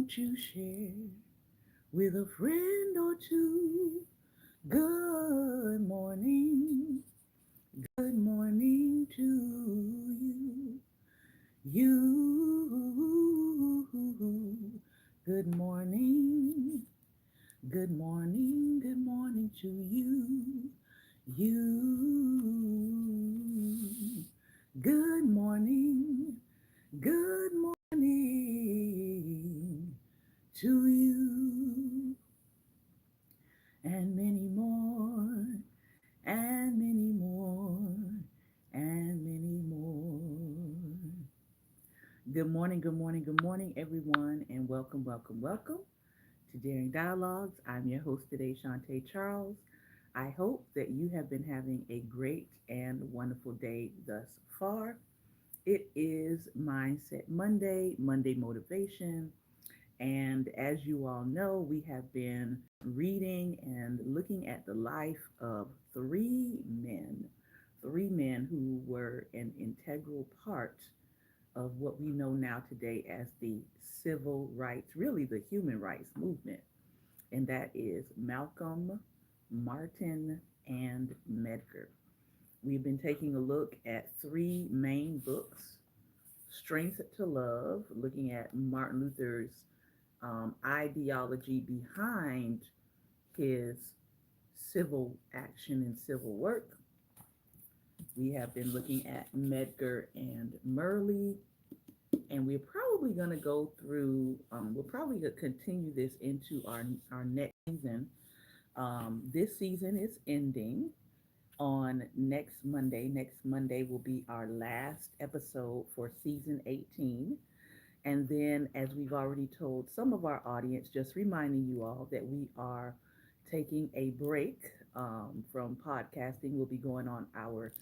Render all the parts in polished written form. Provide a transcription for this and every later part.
won't you share with a friend or two? Good morning, good morning to you. You, good morning, good morning to you. You, good morning, good morning to you. And many more, and many more, and many more. Good morning, everyone, and welcome to Daring Dialogues. I'm your host today, Shantae Charles. I hope that you have been having a great and wonderful day thus far. It is Mindset Monday, Monday Motivation, and as you all know, we have been reading and looking at the life of three men who were an integral part of what we know now today as the civil rights, really the human rights movement. And that is Malcolm, Martin, and Medgar. We've been taking a look at three main books: Strength to Love, looking at Martin Luther's ideology behind his civil action and civil work. We have been looking at Medgar and Murley, and we're probably going to go through, we'll probably continue this into our next season. This season is ending on next Monday. Next Monday will be our last episode for season 18. And then, as we've already told some of our audience, just reminding you all that we are taking a break from podcasting. We'll be going on our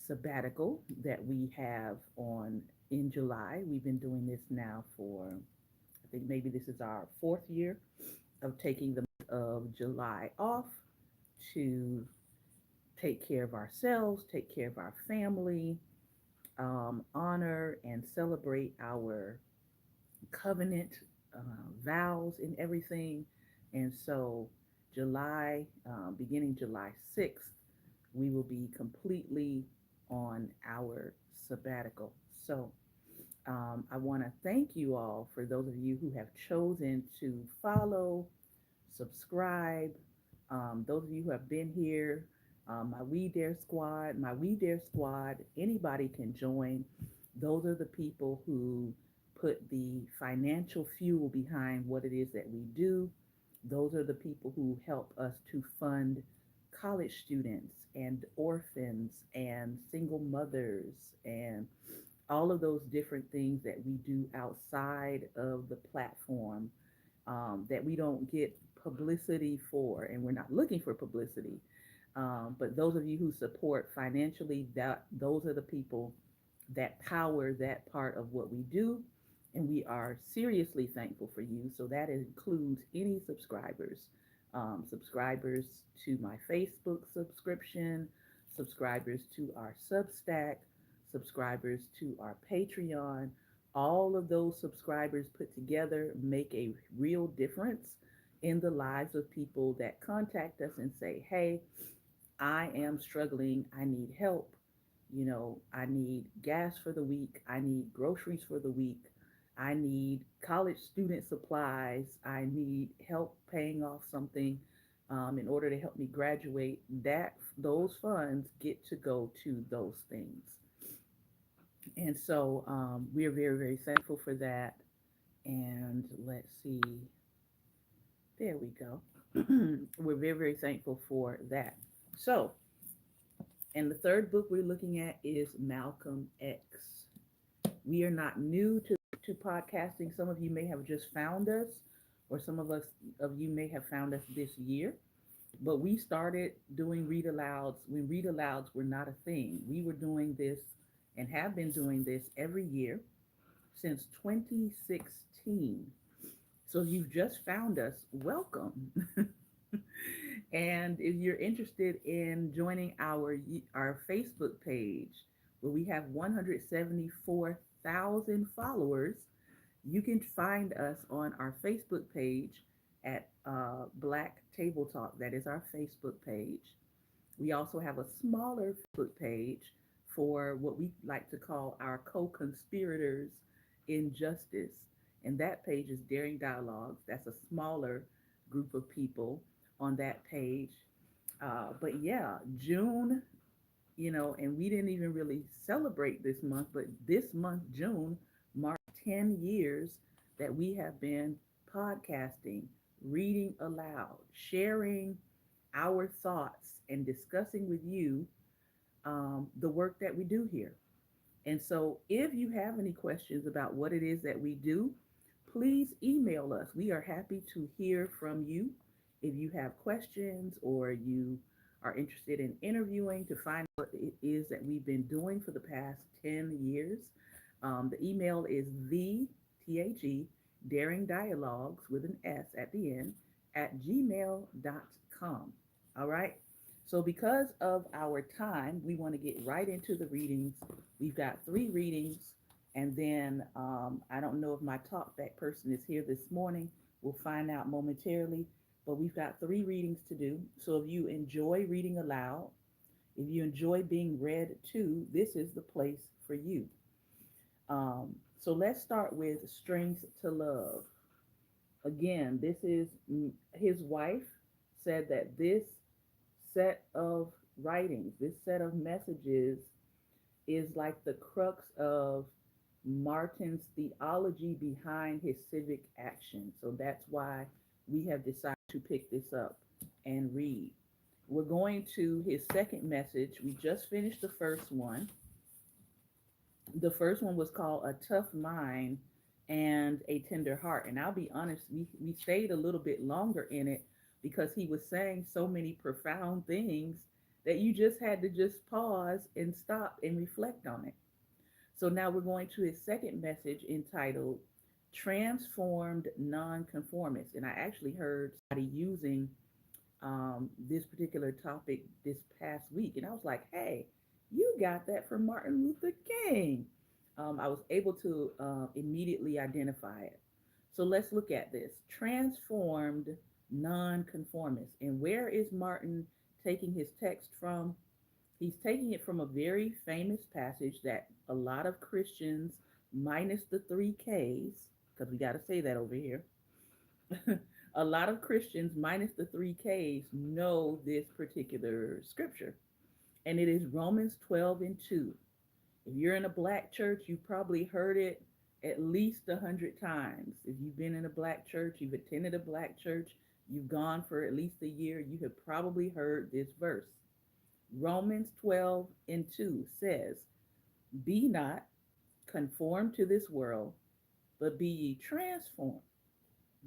sabbatical that we have on in July. We've been doing this now for, I think maybe this is our fourth year of taking the month of July off to take care of ourselves, take care of our family, honor and celebrate our covenant vows and everything. And so, beginning July 6th, we will be completely on our sabbatical. So, I want to thank you all for those of you who have chosen to follow, subscribe. Those of you who have been here, my We Dare Squad, anybody can join. Those are the people who put the financial fuel behind what it is that we do. Those are the people who help us to fund college students and orphans and single mothers and all of those different things that we do outside of the platform, that we don't get publicity for, and we're not looking for publicity. But those of you who support financially, that those are the people that power that part of what we do, and we are seriously thankful for you. So that includes any subscribers to my Facebook subscription, subscribers to our Substack, subscribers to our Patreon. All of those subscribers put together make a real difference in the lives of people that contact us and say, hey, I am struggling. I need help. I need gas for the week. I need groceries for the week. I need college student supplies. I need help paying off something in order to help me graduate. Those funds get to go to those things. And so we are very, very thankful for that. And let's see, there we go. We're very, very thankful for that. So, and the third book we're looking at is Malcolm X. We are not new to podcasting. Some of you may have just found us, or some of you may have found us this year. But we started doing read alouds when read alouds were not a thing. We were doing this and have been doing this every year since 2016. So if you've just found us, welcome. And if you're interested in joining our Facebook page, where we have 174,000 followers, You can find us on our Facebook page at Black Table Talk. That is our Facebook page. We also have a smaller Facebook page for what we like to call our co-conspirators in justice. And that page is Daring Dialogues. That's a smaller group of people on that page. But yeah, June, and we didn't even really celebrate this month, but this month, June, marked 10 years that we have been podcasting, reading aloud, sharing our thoughts, and discussing with you the work that we do here. And so, if you have any questions about what it is that we do, please email us. We are happy to hear from you. If you have questions or you are interested in interviewing to find what it is that we've been doing for the past 10 years, the email is the Daring Dialogues with an S at the end at gmail.com. All right. So, because of our time, we want to get right into the readings. We've got 3 readings, and then I don't know if my talkback person is here this morning. We'll find out momentarily. But we've got 3 readings to do. So, if you enjoy reading aloud, if you enjoy being read to, this is the place for you. So, let's start with Strings to Love. Again, this is his wife said that this set of writings, this set of messages is like the crux of Martin's theology behind his civic action. So that's why we have decided to pick this up and read. We're going to his second message. We just finished the first one. The first one was called A Tough Mind and a Tender Heart. And I'll be honest, we stayed a little bit longer in it because he was saying so many profound things that you just had to just pause and stop and reflect on it. So now we're going to his second message entitled Transformed Nonconformist. And I actually heard somebody using this particular topic this past week. And I was like, hey, you got that from Martin Luther King. I was able to immediately identify it. So let's look at this. Transformed nonconformist. And where is Martin taking his text from? He's taking it from a very famous passage that a lot of Christians, minus the 3 Ks, because we got to say that over here, a lot of Christians, minus the 3 Ks, know this particular scripture. And it is Romans 12:2. If you're in a black church, you've probably heard it at least 100 times. If you've been in a black church, you've attended a black church, you've gone for at least a year, you have probably heard this verse. Romans 12:2 says, Be not conformed to this world, but be ye transformed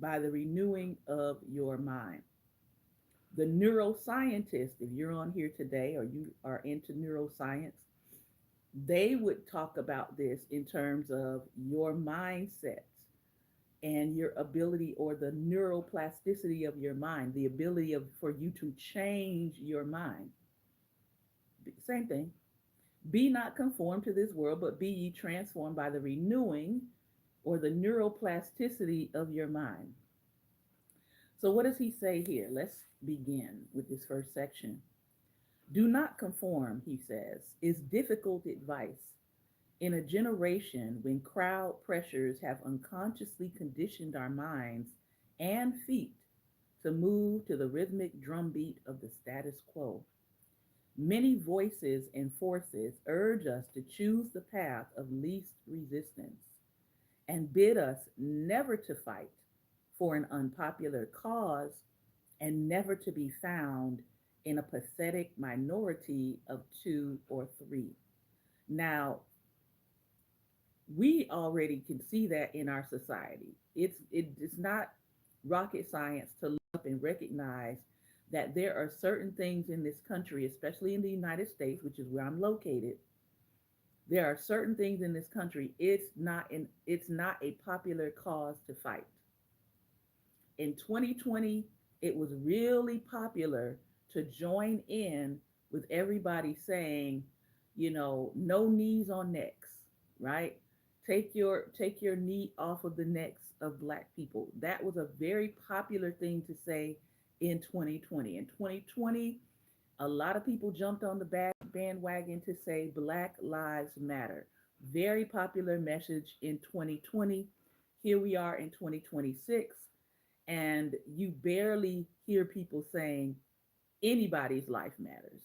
by the renewing of your mind. The neuroscientists, if you're on here today or you are into neuroscience, they would talk about this in terms of your mindsets and your ability or the neuroplasticity of your mind, the ability for you to change your mind. Same thing. Be not conformed to this world, but be ye transformed by the renewing or the neuroplasticity of your mind. So, what does he say here? Let's begin with this first section. Do not conform, he says, is difficult advice in a generation when crowd pressures have unconsciously conditioned our minds and feet to move to the rhythmic drumbeat of the status quo. Many voices and forces urge us to choose the path of least resistance and bid us never to fight for an unpopular cause and never to be found in a pathetic minority of 2 or 3. Now, we already can see that in our society. It's not rocket science to look up and recognize that there are certain things in this country, especially in the United States, which is where I'm located. There are certain things in this country. It's not a popular cause to fight. In 2020, it was really popular to join in with everybody saying, no knees on necks, right? Take your knee off of the necks of black people. That was a very popular thing to say in 2020. In 2020, a lot of people jumped on the bandwagon to say Black Lives Matter. Very popular message in 2020. Here we are in 2026, and you barely hear people saying anybody's life matters.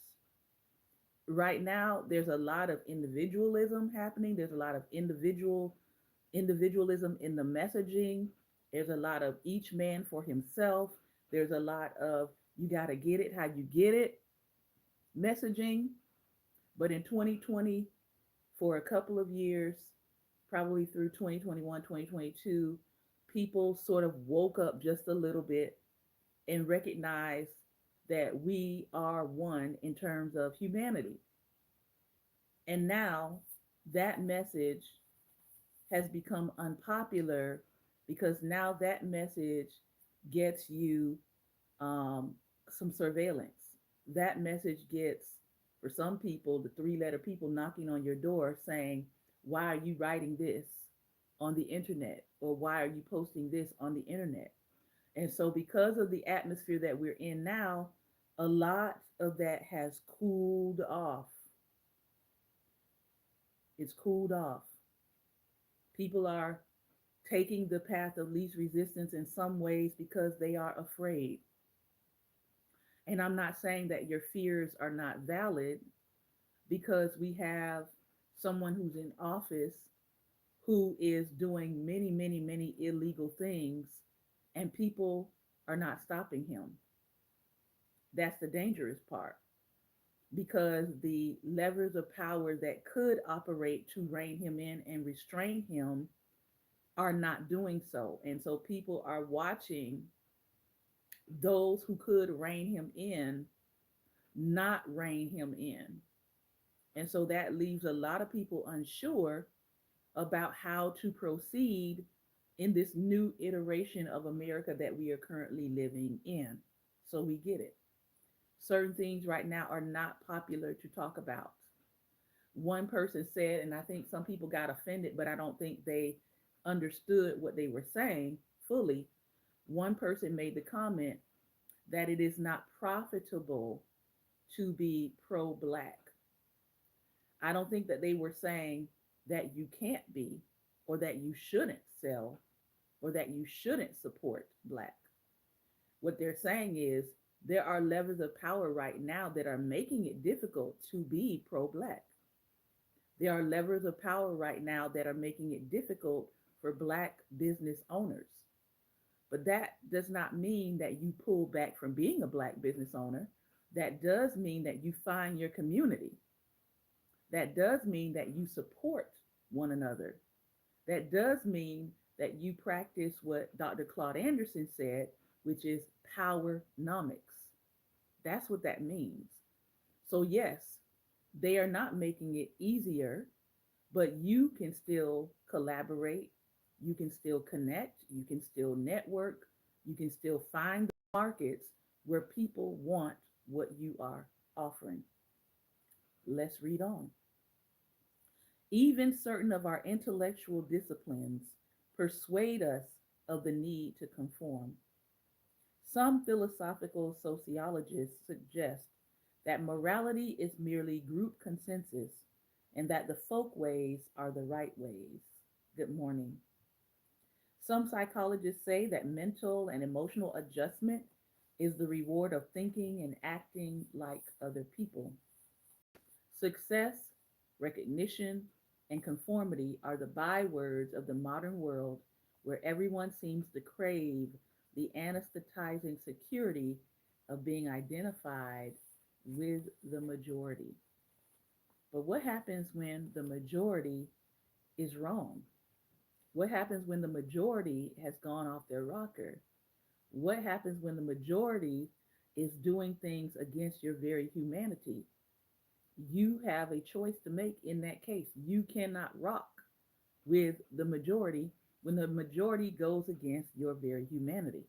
Right now, there's a lot of individualism happening. There's a lot of individualism in the messaging. There's a lot of each man for himself. There's a lot of you got to get it how you get it messaging. But in 2020, for a couple of years, probably through 2021, 2022, people sort of woke up just a little bit and recognized that we are one in terms of humanity. And now that message has become unpopular because now that message gets you some surveillance. That message gets, for some people, the three-letter people knocking on your door saying, why are you writing this on the internet? Or why are you posting this on the internet? And so, because of the atmosphere that we're in now, a lot of that has cooled off. It's cooled off. People are taking the path of least resistance in some ways because they are afraid. And I'm not saying that your fears are not valid, because we have someone who's in office who is doing many, many, many illegal things, and people are not stopping him. That's the dangerous part, because the levers of power that could operate to rein him in and restrain him are not doing so. And so people are watching those who could rein him in not rein him in. And so that leaves a lot of people unsure about how to proceed in this new iteration of America that we are currently living in. So we get it. Certain things right now are not popular to talk about. One person said, and I think some people got offended, but I don't think they understood what they were saying fully. One person made the comment that it is not profitable to be pro-Black. I don't think that they were saying that you can't be, or that you shouldn't sell, or that you shouldn't support Black. What they're saying is there are levers of power right now that are making it difficult to be pro-Black. There are levers of power right now that are making it difficult for Black business owners. But that does not mean that you pull back from being a Black business owner. That does mean that you find your community. That does mean that you support one another. That does mean that you practice what Dr. Claude Anderson said, which is powernomics. That's what that means. So yes, they are not making it easier, but you can still collaborate, you can still connect, you can still network, you can still find the markets where people want what you are offering. Let's read on. Even certain of our intellectual disciplines persuade us of the need to conform. Some philosophical sociologists suggest that morality is merely group consensus and that the folk ways are the right ways. Good morning. Some psychologists say that mental and emotional adjustment is the reward of thinking and acting like other people. Success, recognition, and conformity are the bywords of the modern world, where everyone seems to crave the anesthetizing security of being identified with the majority. But what happens when the majority is wrong? What happens when the majority has gone off their rocker? What happens when the majority is doing things against your very humanity? You have a choice to make in that case. You cannot rock with the majority when the majority goes against your very humanity.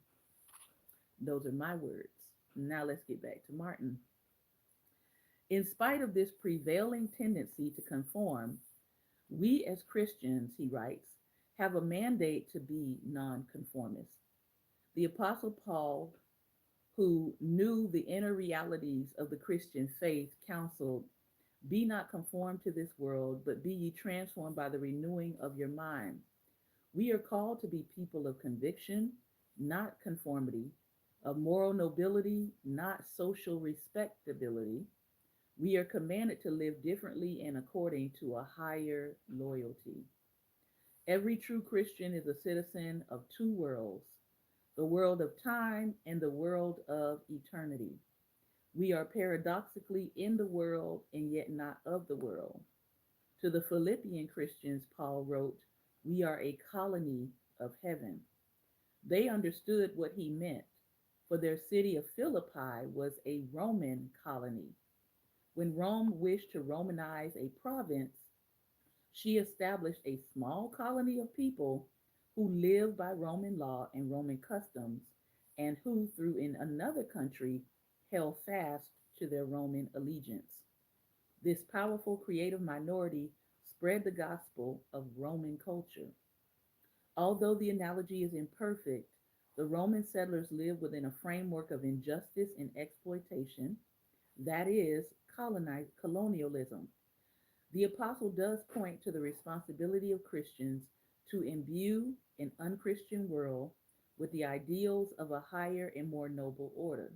Those are my words. Now let's get back to Martin. In spite of this prevailing tendency to conform, We as Christians, he writes, have a mandate to be nonconformists. The Apostle Paul, who knew the inner realities of the Christian faith, counseled, be not conformed to this world, but be ye transformed by the renewing of your mind. We are called to be people of conviction, not conformity, of moral nobility, not social respectability. We are commanded to live differently and according to a higher loyalty. Every true Christian is a citizen of two worlds, the world of time and the world of eternity. We are paradoxically in the world and yet not of the world. To the Philippian Christians, Paul wrote, we are a colony of heaven. They understood what he meant, for their city of Philippi was a Roman colony. When Rome wished to Romanize a province, she established a small colony of people who lived by Roman law and Roman customs, and who, through in another country, held fast to their Roman allegiance. This powerful creative minority spread the gospel of Roman culture. Although the analogy is imperfect, the Roman settlers lived within a framework of injustice and exploitation, that is, colonialism. The apostle does point to the responsibility of Christians to imbue an unchristian world with the ideals of a higher and more noble order.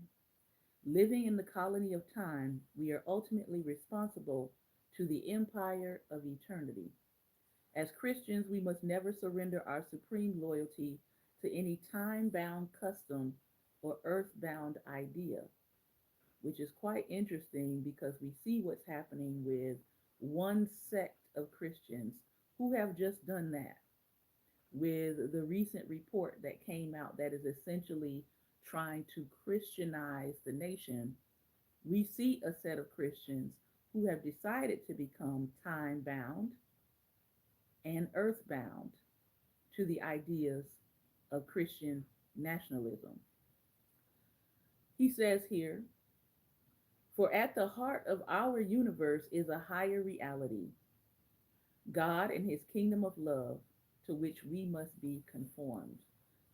Living in the colony of time, we are ultimately responsible to the empire of eternity. As Christians, we must never surrender our supreme loyalty to any time bound custom or earth bound idea, which is quite interesting because we see what's happening with one sect of Christians who have just done that with the recent report that came out that is essentially trying to Christianize the nation. We see a set of Christians who have decided to become time bound and earthbound to the ideas of Christian nationalism. He says here, for at the heart of our universe is a higher reality, God and his kingdom of love to which we must be conformed.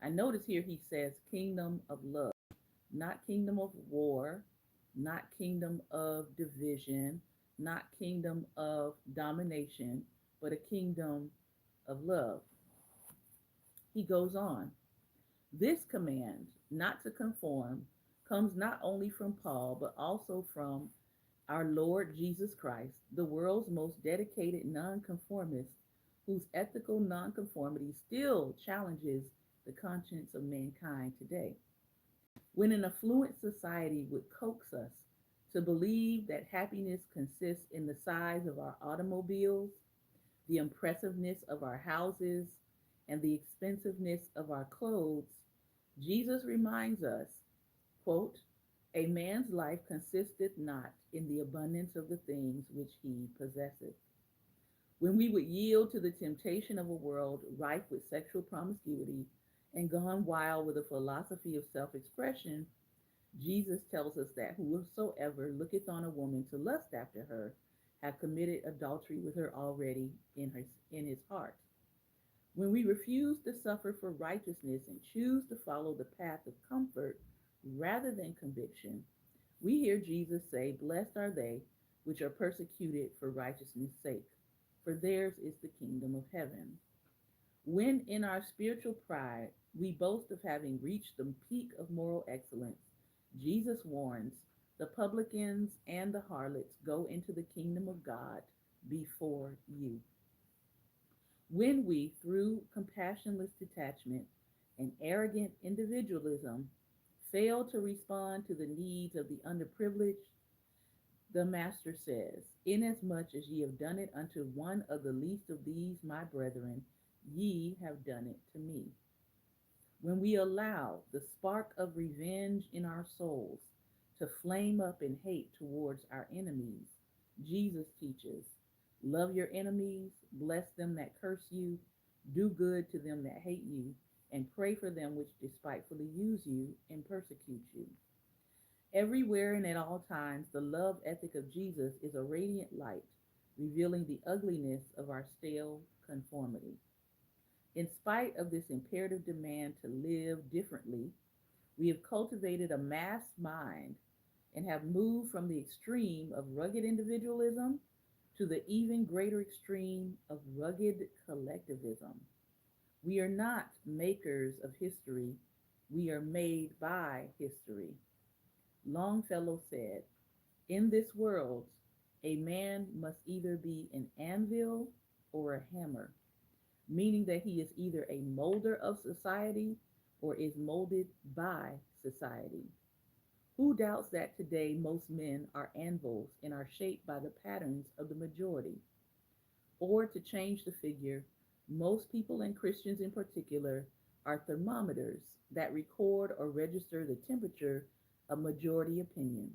I notice here he says kingdom of love, not kingdom of war, not kingdom of division, not kingdom of domination, but a kingdom of love. He goes on, this command, not to conform, comes not only from Paul, but also from our Lord Jesus Christ, the world's most dedicated nonconformist, whose ethical nonconformity still challenges the conscience of mankind today. When an affluent society would coax us to believe that happiness consists in the size of our automobiles, the impressiveness of our houses, and the expensiveness of our clothes, Jesus reminds us, quote, a man's life consisteth not in the abundance of the things which he possesseth. When we would yield to the temptation of a world rife with sexual promiscuity and gone wild with a philosophy of self expression, Jesus tells us that whosoever looketh on a woman to lust after her hath committed adultery with her already in his heart. When we refuse to suffer for righteousness and choose to follow the path of comfort rather than conviction, we hear Jesus say, blessed are they which are persecuted for righteousness' sake, for theirs is the kingdom of heaven. When in our spiritual pride we boast of having reached the peak of moral excellence, Jesus warns, the publicans and the harlots go into the kingdom of God before you. When we, through compassionless detachment and arrogant individualism, fail to respond to the needs of the underprivileged, the Master says, inasmuch as ye have done it unto one of the least of these my brethren, ye have done it to me. When we allow the spark of revenge in our souls to flame up in hate towards our enemies, Jesus teaches, love your enemies, bless them that curse you, do good to them that hate you, and pray for them which despitefully use you and persecute you. Everywhere and at all times, the love ethic of Jesus is a radiant light, revealing the ugliness of our stale conformity. In spite of this imperative demand to live differently, we have cultivated a mass mind and have moved from the extreme of rugged individualism to the even greater extreme of rugged collectivism. We are not makers of history, we are made by history. Longfellow said, in this world, a man must either be an anvil or a hammer, meaning that he is either a molder of society or is molded by society. Who doubts that today most men are anvils and are shaped by the patterns of the majority? Or to change the figure, most people, and Christians in particular, are thermometers that record or register the temperature of majority opinion,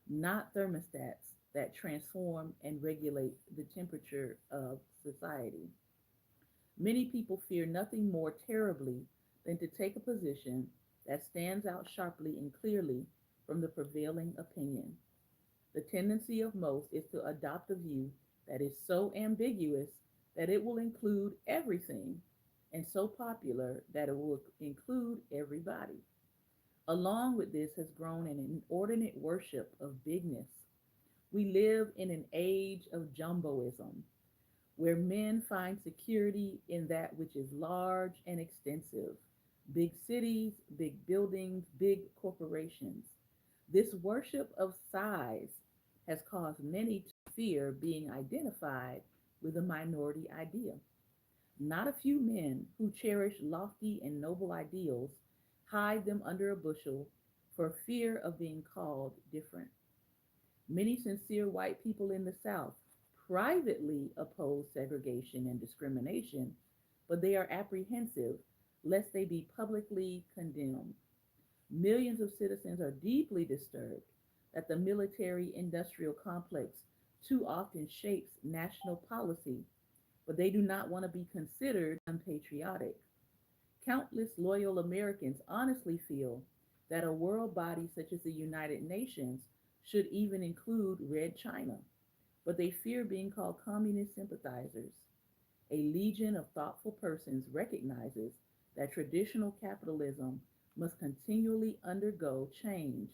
not thermostats that transform and regulate the temperature of society. Many people fear nothing more terribly than to take a position that stands out sharply and clearly from the prevailing opinion. The tendency of most is to adopt a view that is so ambiguous that it will include everything and so popular that it will include everybody. Along with this has grown an inordinate worship of bigness. We live in an age of jumboism, where men find security in that which is large and extensive: big cities, big buildings, big corporations. This worship of size has caused many to fear being identified with a minority idea. Not a few men who cherish lofty and noble ideals hide them under a bushel for fear of being called different. Many sincere white people in the South privately oppose segregation and discrimination, but they are apprehensive lest they be publicly condemned. Millions of citizens are deeply disturbed that the military industrial complex too often shapes national policy, but they do not want to be considered unpatriotic. Countless loyal Americans honestly feel that a world body such as the United Nations should even include Red China, but they fear being called communist sympathizers. A legion of thoughtful persons recognizes that traditional capitalism must continually undergo change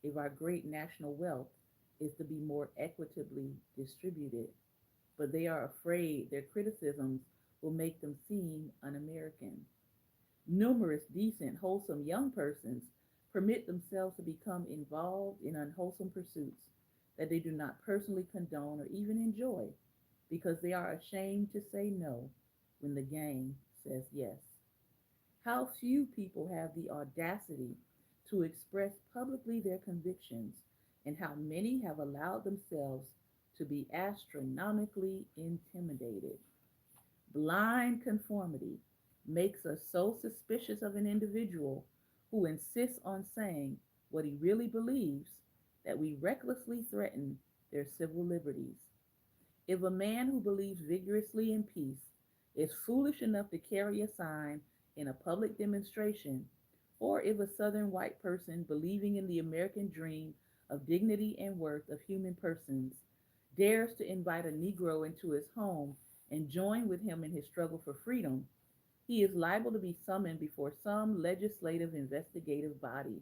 if our great national wealth is to be more equitably distributed. But they are afraid their criticisms will make them seem un American. Numerous decent, wholesome young persons permit themselves to become involved in unwholesome pursuits that they do not personally condone or even enjoy because they are ashamed to say no when the gang says yes. How few people have the audacity to express publicly their convictions, and how many have allowed themselves to be astronomically intimidated. Blind conformity makes us so suspicious of an individual who insists on saying what he really believes that we recklessly threaten their civil liberties. If a man who believes vigorously in peace is foolish enough to carry a sign in a public demonstration, or if a Southern white person believing in the American dream of dignity and worth of human persons dares to invite a Negro into his home and join with him in his struggle for freedom, he is liable to be summoned before some legislative investigative body.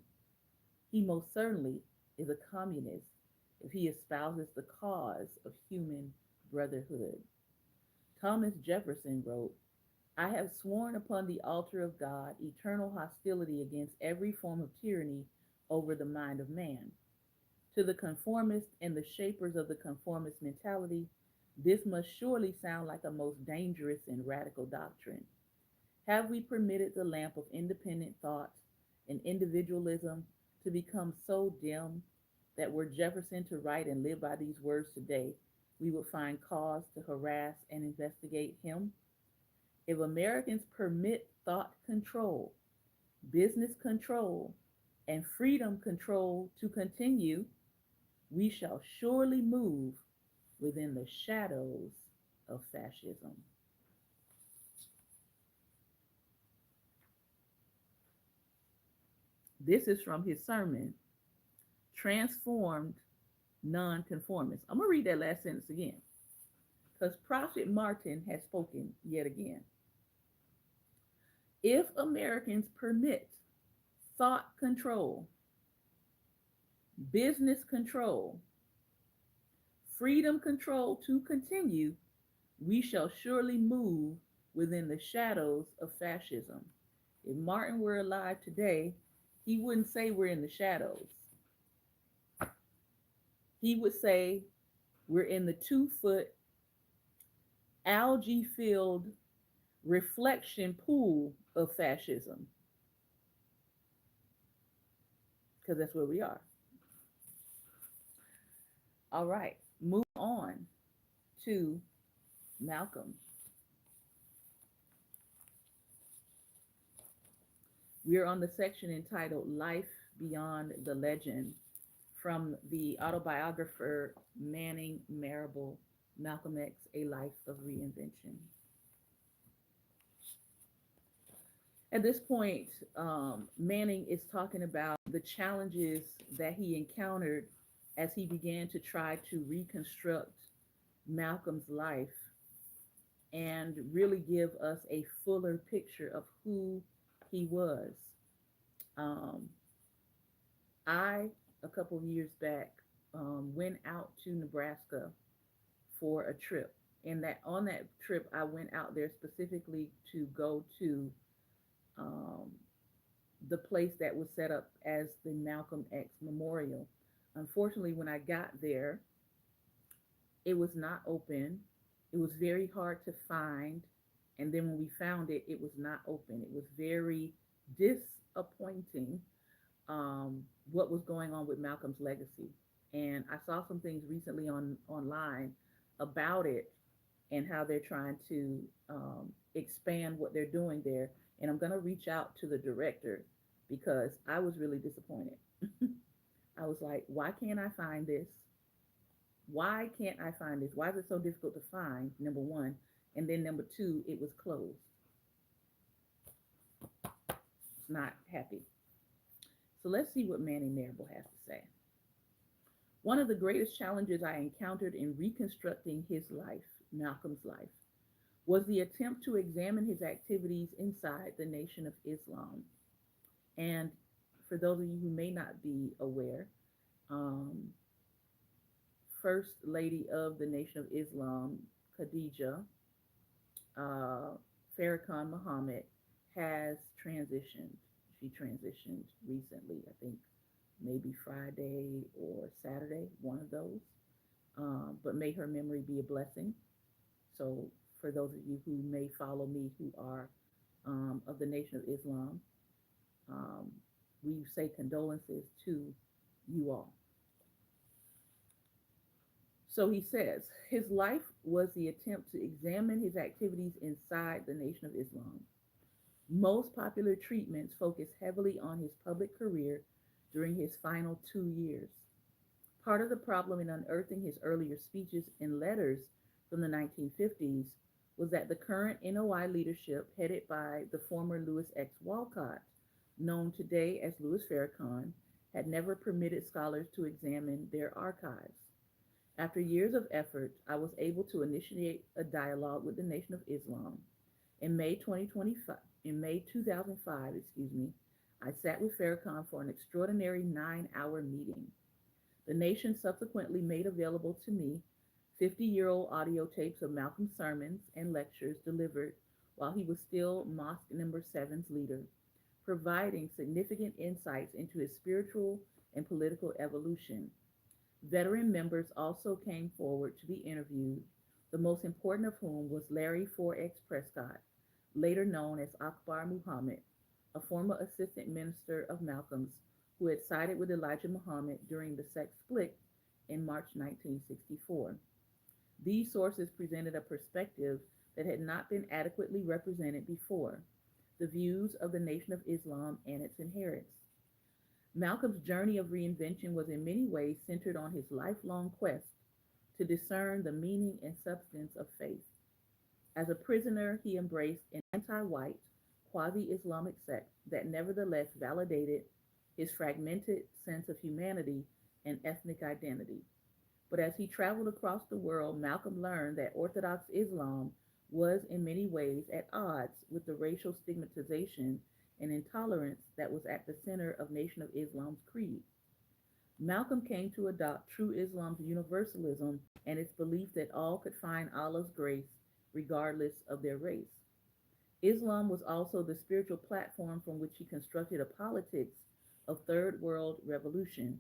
He most certainly is a communist if he espouses the cause of human brotherhood. Thomas Jefferson wrote, I have sworn upon the altar of God eternal hostility against every form of tyranny over the mind of man. To the conformists and the shapers of the conformist mentality, this must surely sound like a most dangerous and radical doctrine. Have we permitted the lamp of independent thought and individualism to become so dim that were Jefferson to write and live by these words today, we would find cause to harass and investigate him? If Americans permit thought control, business control, and freedom control to continue, we shall surely move within the shadows of fascism. This is from his sermon, Transformed Nonconformists. I'm going to read that last sentence again. because Prophet Martin has spoken yet again. If Americans permit thought control, business control, freedom control to continue, we shall surely move within the shadows of fascism. If Martin were alive today, he wouldn't say we're in the shadows. He would say we're in the 2 foot algae filled reflection pool of fascism, because that's where we are. All right, move on to Malcolm. We're on the section entitled Life Beyond the Legend from the autobiographer Manning Marable, Malcolm X, A Life of Reinvention. At this point, Manning is talking about the challenges that he encountered as he began to try to reconstruct Malcolm's life and really give us a fuller picture of who he was. Um, I, a couple of years back, went out to Nebraska for a trip. And that on that trip, I went out there specifically to go to um, the place that was set up as the Malcolm X Memorial. Unfortunately, when I got there, it was not open. It was very hard to find. And then when we found it, it was not open. It was very disappointing, what was going on with Malcolm's legacy. And I saw some things recently online about it and how they're trying to expand what they're doing there. And I'm going to reach out to the director because I was really disappointed. I was like, why can't I find this? Why can't I find this? Why is it so difficult to find? Number one. And then number two, it was closed. It's not happy. So let's see what Manny Marable has to say. One of the greatest challenges I encountered in reconstructing his life, Malcolm's life, was the attempt to examine his activities inside the Nation of Islam. And for those of you who may not be aware, um, First Lady of the Nation of Islam, Khadija Farrakhan Muhammad, has transitioned. She transitioned recently, I think maybe Friday or Saturday, one of those. But may her memory be a blessing. So, for those of you who may follow me who are of the Nation of Islam, um, we say condolences to you all. So he says, his life was the attempt to examine his activities inside the Nation of Islam. Most popular treatments focus heavily on his public career during his final 2 years. Part of the problem in unearthing his earlier speeches and letters from the 1950s was that the current NOI leadership, headed by the former Louis X. Walcott, known today as Louis Farrakhan, had never permitted scholars to examine their archives. After years of effort, I was able to initiate a dialogue with the Nation of Islam. In May 2005, I sat with Farrakhan for an extraordinary 9-hour meeting. The Nation subsequently made available to me 50-year-old audio tapes of Malcolm's sermons and lectures delivered while he was still Mosque Number 7's leader, providing significant insights into his spiritual and political evolution. Veteran members also came forward to be interviewed, the most important of whom was Larry 4X Prescott, later known as Akbar Muhammad, a former assistant minister of Malcolm's who had sided with Elijah Muhammad during the sex split in March 1964. These sources presented a perspective that had not been adequately represented before, the views of the Nation of Islam and its adherents. Malcolm's journey of reinvention was in many ways centered on his lifelong quest to discern the meaning and substance of faith. As a prisoner, he embraced an anti-white, quasi-Islamic sect that nevertheless validated his fragmented sense of humanity and ethnic identity. But as he traveled across the world, Malcolm learned that Orthodox Islam was in many ways at odds with the racial stigmatization and intolerance that was at the center of Nation of Islam's creed. Malcolm came to adopt true Islam's universalism and its belief that all could find Allah's grace regardless of their race. Islam was also the spiritual platform from which he constructed a politics of third world revolution,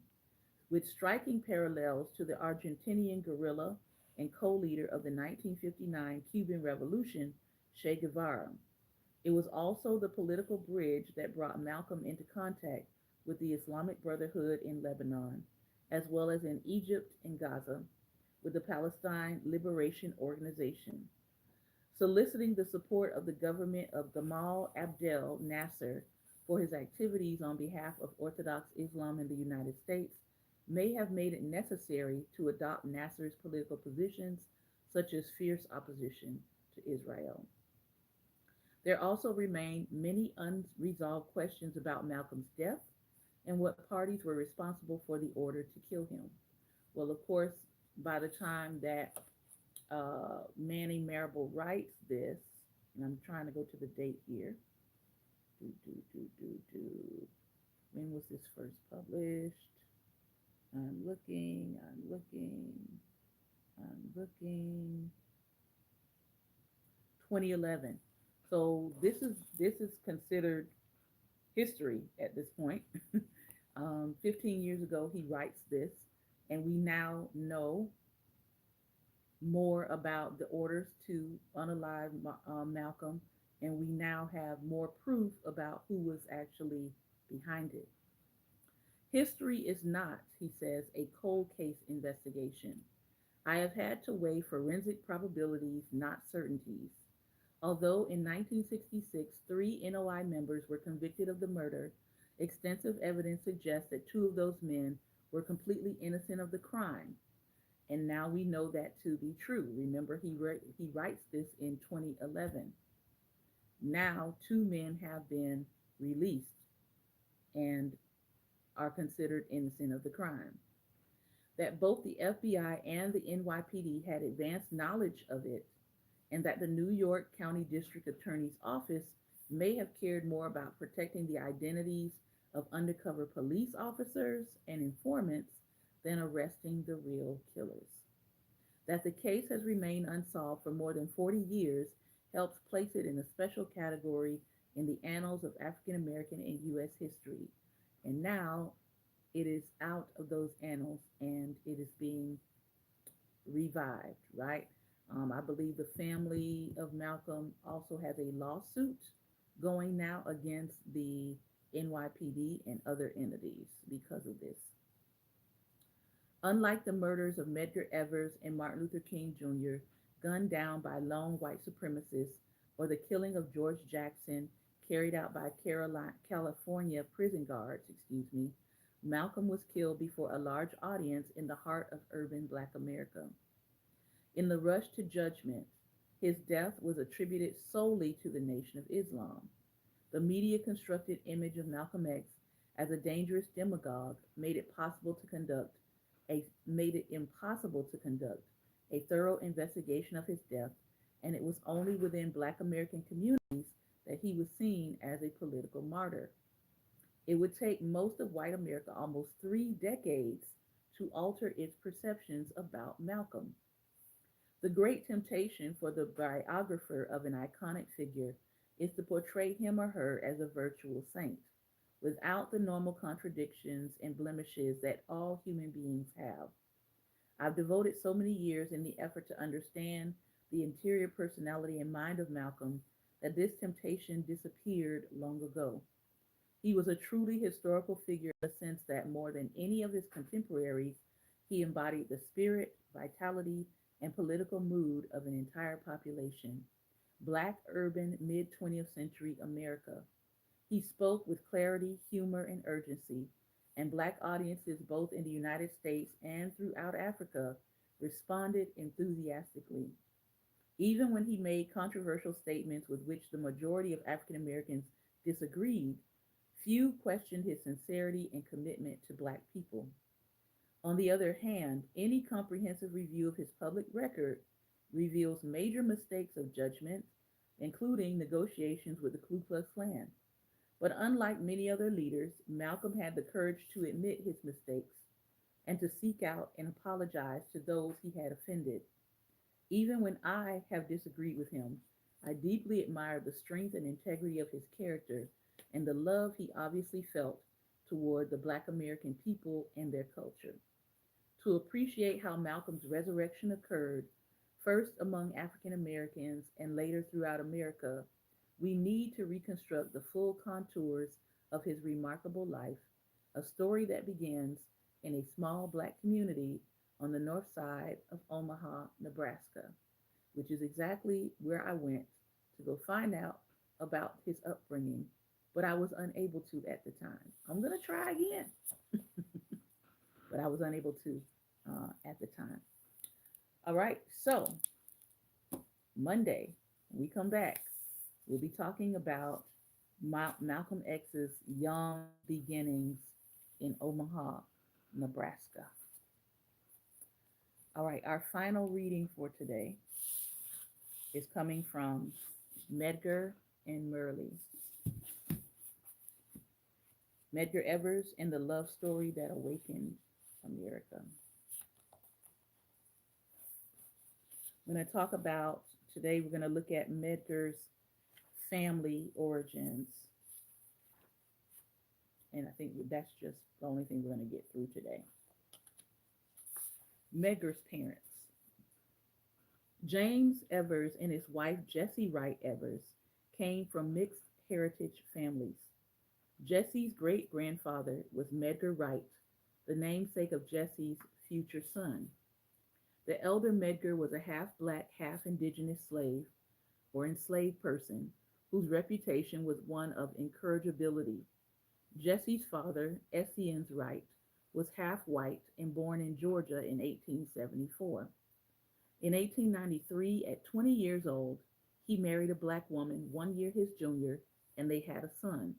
with striking parallels to the Argentinian guerrilla and co-leader of the 1959 Cuban Revolution, Che Guevara. It was also the political bridge that brought Malcolm into contact with the Islamic Brotherhood in Lebanon, as well as in Egypt and Gaza, with the Palestine Liberation Organization. Soliciting the support of the government of Gamal Abdel Nasser for his activities on behalf of Orthodox Islam in the United States may have made it necessary to adopt Nasser's political positions, such as fierce opposition to Israel. There also remain many unresolved questions about Malcolm's death and what parties were responsible for the order to kill him. Well, of course, by the time that Manning Marable writes this, and I'm trying to go to the date here. Do, do, do, do, do. When was this first published? I'm looking. 2011. So this is considered history at this point. 15 years ago, he writes this, and we now know more about the orders to unalive Malcolm, and we now have more proof about who was actually behind it. History is not, he says, a cold case investigation. I have had to weigh forensic probabilities, not certainties. Although in 1966 three NOI members were convicted of the murder, extensive evidence suggests that two of those men were completely innocent of the crime. And now we know that to be true. Remember, he writes this in 2011. Now, two men have been released and are considered innocent of the crime. That both the FBI and the NYPD had advanced knowledge of it, and that the New York County District Attorney's Office may have cared more about protecting the identities of undercover police officers and informants than arresting the real killers. That the case has remained unsolved for more than 40 years helps place it in a special category in the annals of African American and U.S. history. And now it is out of those annals and it is being revived, right? I believe the family of Malcolm also has a lawsuit going now against the NYPD and other entities because of this. Unlike the murders of Medgar Evers and Martin Luther King Jr., gunned down by lone white supremacists, or the killing of George Jackson carried out by California prison guards, Malcolm was killed before a large audience in the heart of urban Black America. In the rush to judgment, his death was attributed solely to the Nation of Islam. The media constructed image of Malcolm X as a dangerous demagogue made it impossible to conduct a thorough investigation of his death, and it was only within Black American communities that he was seen as a political martyr. It would take most of white America almost 3 decades to alter its perceptions about Malcolm. The great temptation for the biographer of an iconic figure is to portray him or her as a virtual saint, without the normal contradictions and blemishes that all human beings have. I've devoted so many years in the effort to understand the interior personality and mind of Malcolm that this temptation disappeared long ago. He was a truly historical figure in the sense that more than any of his contemporaries, he embodied the spirit, vitality, and political mood of an entire population. Black urban mid 20th century America. He spoke with clarity, humor, and urgency, and Black audiences both in the United States and throughout Africa responded enthusiastically. Even when he made controversial statements with which the majority of African Americans disagreed, few questioned his sincerity and commitment to Black people. On the other hand, any comprehensive review of his public record reveals major mistakes of judgment, including negotiations with the Ku Klux Klan. But unlike many other leaders, Malcolm had the courage to admit his mistakes and to seek out and apologize to those he had offended. Even when I have disagreed with him, I deeply admire the strength and integrity of his character and the love he obviously felt toward the Black American people and their culture. To appreciate how Malcolm's resurrection occurred, first among African Americans and later throughout America, we need to reconstruct the full contours of his remarkable life, a story that begins in a small Black community on the north side of Omaha, Nebraska, which is exactly where I went to go find out about his upbringing, but I was unable to at the time. I'm going to try again, but I was unable to at the time. All right, so Monday, when we come back, we'll be talking about Malcolm X's young beginnings in Omaha, Nebraska. All right, our final reading for today is coming from Medgar and Merle. Medgar Evers and the love story that awakened America. I'm going to talk about today, we're going to look at Medgar's family origins. And I think that's just the only thing we're going to get through today. Medgar's parents. James Evers and his wife Jessie Wright Evers came from mixed heritage families. Jessie's great grandfather was Medgar Wright, the namesake of Jessie's future son. The elder Medgar was a half black, half indigenous slave or enslaved person whose reputation was one of incorrigibility. Jessie's father, Esseens Wright, was half white and born in Georgia in 1874. In 1893, at 20 years old, he married a black woman 1 year his junior, and they had a son.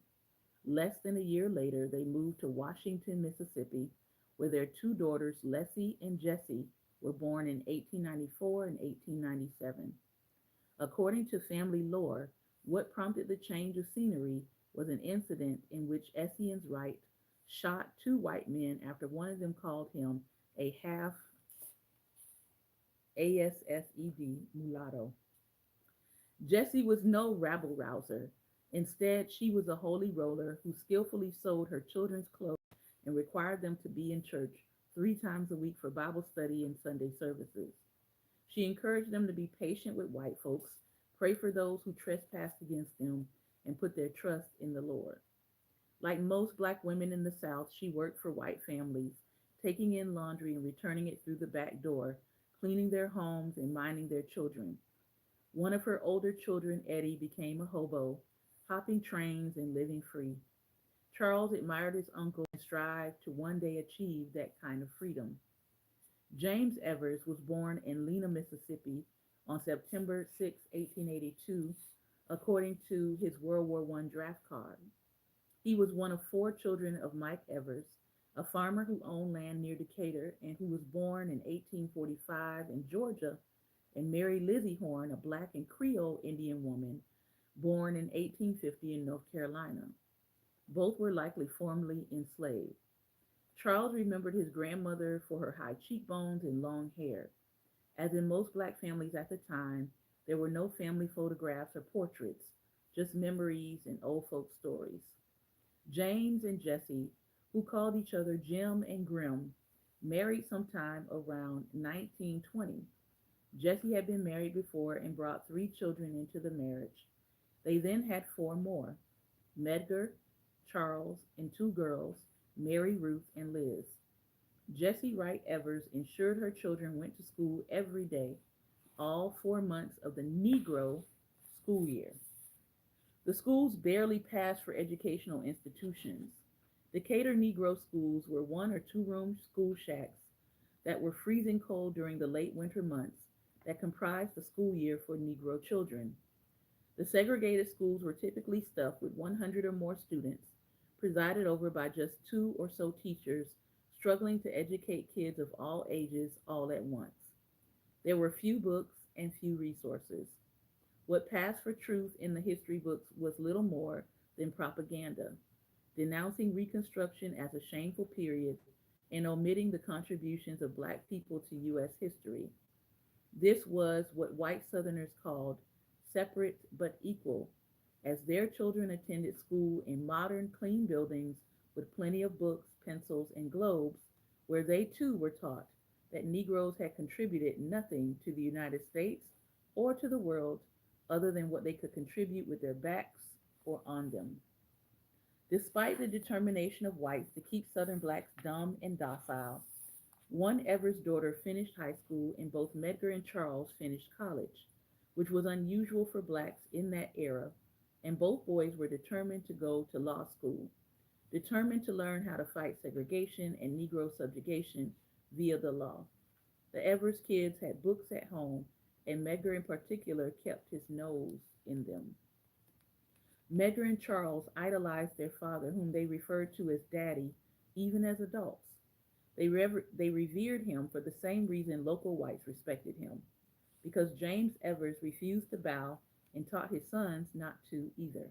Less than a year later, they moved to Washington, Mississippi, where their two daughters, Leslie and Jessie, were born in 1894 and 1897. According to family lore, what prompted the change of scenery was an incident in which Esseens Wright shot two white men after one of them called him a half ASSED mulatto. Jessie was no rabble rouser. Instead, she was a holy roller who skillfully sewed her children's clothes and required them to be in church 3 times a week for Bible study and Sunday services. She encouraged them to be patient with white folks, pray for those who trespassed against them, and put their trust in the Lord. Like most black women in the South, she worked for white families, taking in laundry and returning it through the back door, cleaning their homes and minding their children. One of her older children, Eddie, became a hobo, hopping trains and living free. Charles admired his uncle and strived to one day achieve that kind of freedom. James Evers was born in Lena, Mississippi on September 6, 1882, according to his World War I draft card. He was one of 4 children of Mike Evers, a farmer who owned land near Decatur and who was born in 1845 in Georgia, and Mary Lizzie Horn, a black and Creole Indian woman, born in 1850 in North Carolina. Both were likely formerly enslaved. Charles remembered his grandmother for her high cheekbones and long hair. As in most black families at the time, there were no family photographs or portraits, just memories and old folk stories. James and Jessie, who called each other Jim and Grim, married sometime around 1920. Jessie had been married before and brought 3 children into the marriage. They then had 4 more: Medgar, Charles, and 2 girls, Mary, Ruth, and Liz. Jessie Wright Evers ensured her children went to school every day, all 4 months of the Negro school year. The schools barely passed for educational institutions. Decatur Negro schools were 1 or 2 room school shacks that were freezing cold during the late winter months that comprised the school year for Negro children. The segregated schools were typically stuffed with 100 or more students, presided over by just 2 or so teachers struggling to educate kids of all ages all at once. There were few books and few resources. What passed for truth in the history books was little more than propaganda, denouncing Reconstruction as a shameful period and omitting the contributions of black people to U.S. history. This was what white Southerners called separate but equal, as their children attended school in modern, clean buildings with plenty of books, pencils, and globes, where they too were taught that Negroes had contributed nothing to the United States or to the world other than what they could contribute with their backs or on them. Despite the determination of whites to keep Southern blacks dumb and docile, one Evers daughter finished high school and both Medgar and Charles finished college, which was unusual for blacks in that era, and both boys were determined to go to law school, determined to learn how to fight segregation and Negro subjugation via the law. The Evers kids had books at home, and Medgar in particular kept his nose in them. Medgar and Charles idolized their father, whom they referred to as Daddy, even as adults. They revered him for the same reason local whites respected him, because James Evers refused to bow and taught his sons not to either.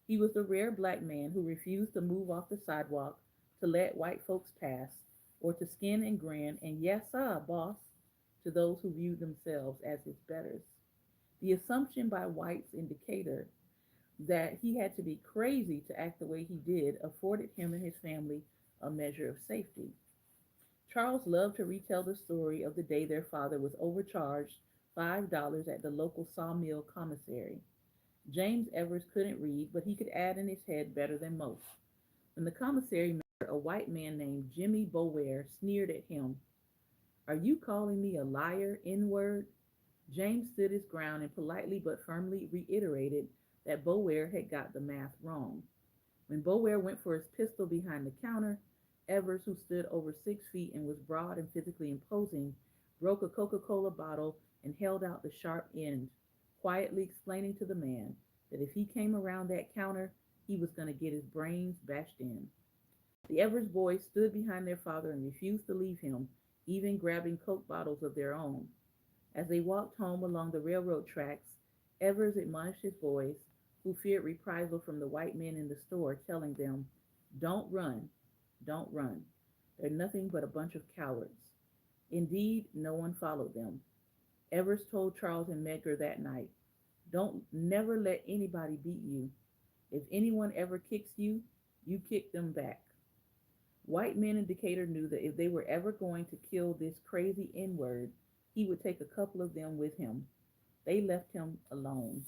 He was the rare black man who refused to move off the sidewalk to let white folks pass, or to skin and grin and yes, sir, boss, to those who viewed themselves as his betters. The assumption by whites in Decatur that he had to be crazy to act the way he did afforded him and his family a measure of safety. Charles loved to retell the story of the day their father was overcharged $5 at the local sawmill commissary. James Evers couldn't read, but he could add in his head better than most. When the commissary manager, a white man named Jimmy Bower, sneered at him, "Are you calling me a liar, N-word?" James stood his ground and politely but firmly reiterated that Bower had got the math wrong. When Bower went for his pistol behind the counter, Evers, who stood over 6 feet and was broad and physically imposing, broke a Coca-Cola bottle and held out the sharp end, quietly explaining to the man that if he came around that counter, he was going to get his brains bashed in. The Evers boys stood behind their father and refused to leave him, even grabbing Coke bottles of their own. As they walked home along the railroad tracks, Evers admonished his boys, who feared reprisal from the white men in the store, telling them, "Don't run, don't run. They're nothing but a bunch of cowards." Indeed, no one followed them. Evers told Charles and Medgar that night, "Don't never let anybody beat you. If anyone ever kicks you, you kick them back." White men in Decatur knew that if they were ever going to kill this crazy N-word, he would take a couple of them with him. They left him alone.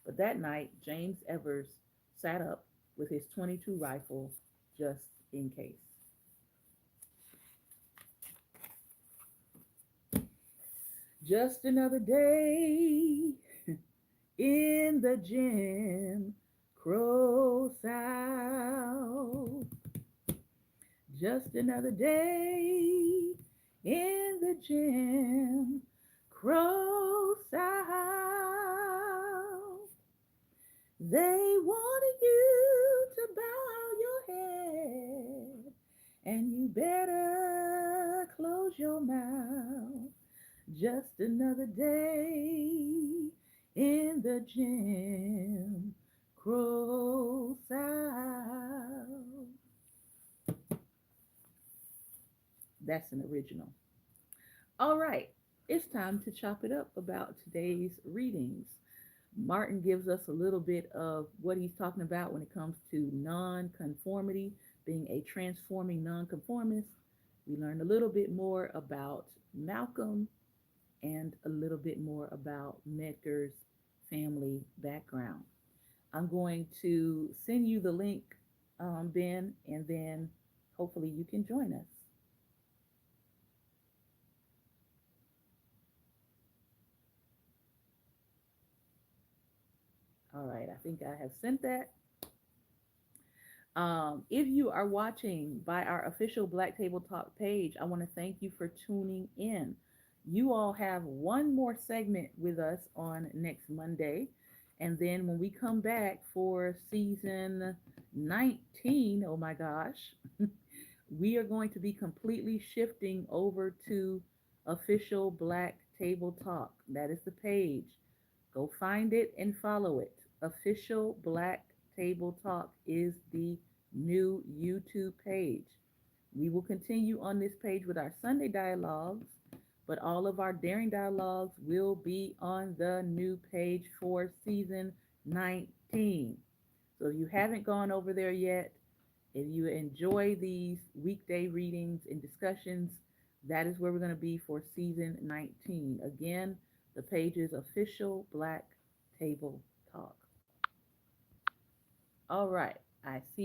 But that night, James Evers sat up with his 22 rifle just in case. Just another day in the Jim Crow South. Just another day in the Jim Crow South. They wanted you to bow your head, and you better close your mouth. Just another day in the Jim Crow South. That's an original. All right, it's time to chop it up about today's readings. Martin gives us a little bit of what he's talking about when it comes to nonconformity, being a transforming nonconformist. We learned a little bit more about Malcolm and a little bit more about Medgar's family background. I'm going to send you the link, Ben, and then hopefully you can join us. All right, I think I have sent that. If you are watching by our official Black Table Talk page, I want to thank you for tuning in. You all have one more segment with us on next Monday. And then when we come back for season 19, oh my gosh, We are going to be completely shifting over to Official Black Table Talk. That is the page. Go find it and follow it. Official Black Table Talk is the new YouTube page. We will continue on this page with our Sunday dialogues, but all of our Daring Dialogues will be on the new page for season 19. So if you haven't gone over there yet, if you enjoy these weekday readings and discussions, that is where we're going to be for season 19. Again, the page is Official Black Table Talk. All right. I see